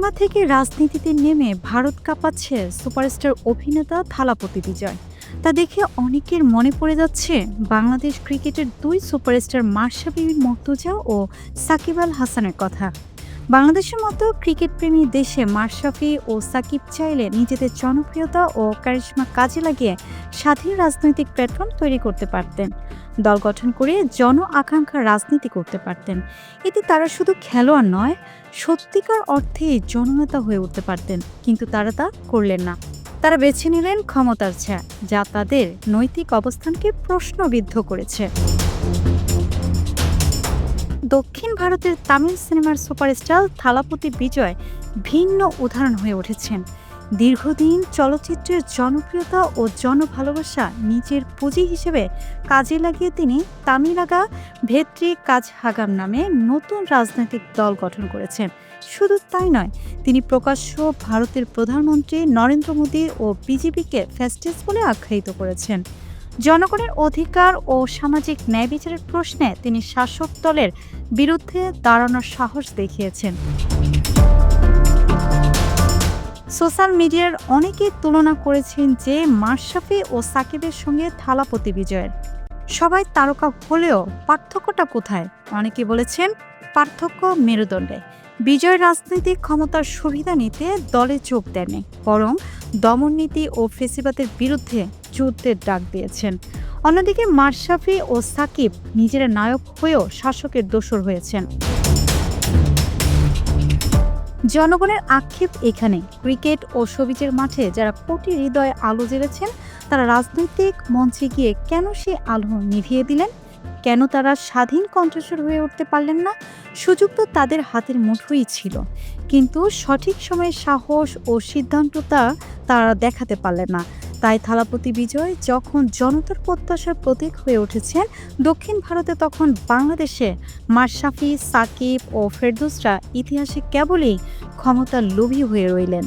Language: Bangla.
সিনেমা থেকে রাজনীতিতে নেমে ভারত কাঁপাচ্ছে সুপারস্টার অভিনেতা থালাপতি বিজয়। তা দেখে অনেকের মনে পড়ে যাচ্ছে বাংলাদেশ ক্রিকেটের দুই সুপারস্টার মাশরাফি বিন মুর্তজা ও সাকিব আল হাসানের কথা। বাংলাদেশের মতো ক্রিকেটপ্রেমী দেশে মাশরাফি ও সাকিব চাইলে নিজেদের জনপ্রিয়তা ও কারিশমা কাজে লাগিয়ে স্বাধীন রাজনৈতিক প্ল্যাটফর্ম তৈরি করতে পারতেন, দল গঠন করে জন আকাঙ্ক্ষার রাজনীতি করতে পারতেন। এতে তারা শুধু খেলোয়াড় নয়, সত্যিকার অর্থে জননেতা হয়ে উঠতে পারতেন। কিন্তু তারা তা করলেন না। তারা বেছে নিলেন ক্ষমতার ছায়া, যা তাদের নৈতিক অবস্থানকে প্রশ্নবিদ্ধ করেছে। দক্ষিণ ভারতের তামিল সিনেমার সুপারস্টার থালাপতি বিজয় ভিন্ন উদাহরণ হয়ে উঠেছেন। দীর্ঘদিন চলচ্চিত্রের জনপ্রিয়তা ও জনভালোবাসা নিজের পুঁজি হিসেবে কাজে লাগিয়ে তিনি তামিলাগা ভেত্রি কাজহাগাম নামে নতুন রাজনৈতিক দল গঠন করেছেন। শুধু তাই নয়, তিনি প্রকাশ্য ভারতের প্রধানমন্ত্রী নরেন্দ্র মোদী ও বিজেপিকে ফ্যাসিস্ট বলে আখ্যায়িত করেছেন। জনগণের অধিকার ও সামাজিক ন্যায় বিচারের প্রশ্নে তিনি শাসক দলের বিরুদ্ধে দাঁড়ানোর সাহস দেখিয়েছেন। সোশ্যাল মিডিয়ার অনেকেই তুলনা করেছেন যে মাশরাফি ও সাকিবের সঙ্গে থালাপতি বিজয়ের। সবাই তারকা হলেও পার্থক্যটা কোথায়? অনেকে বলেছেন পার্থক্য মেরুদণ্ডে। বিজয় রাজনৈতিক ক্ষমতার সুবিধা নিতে দলে যোগ দেননি, বরং দমননীতি ও ফেসিবাদের বিরুদ্ধে যুদ্ধের ডাক দিয়েছেন। অন্যদিকে মাশরাফি ও সাকিব নিজেরা নায়ক হয়েও শাসকের দোসর হয়েছেন। জনগণের আক্ষেপ এখানে, ক্রিকেট ও শোবিজের মাঠে যারা কোটি হৃদয়ে আলো জ্বেলেছেন, তারা রাজনৈতিক মঞ্চে গিয়ে কেন সে আলো নিভিয়ে দিলেন? কেন তারা স্বাধীন কণ্ঠস্বর হয়ে উঠতে পারলেন না? সুযোগ তো তাদের হাতের মুঠোই ছিল, কিন্তু সঠিক সময়ে সাহস ও সিদ্ধান্তটা তারা দেখাতে পারলেন না। তাই থালাপতি বিজয় যখন জনতার প্রত্যাশার প্রতীক হয়ে উঠেছেন দক্ষিণ ভারতে, তখন বাংলাদেশে মাশরাফি, সাকিব ও ফেরদৌসরা ইতিহাসে কেবলই ক্ষমতার লোভী হয়ে রইলেন।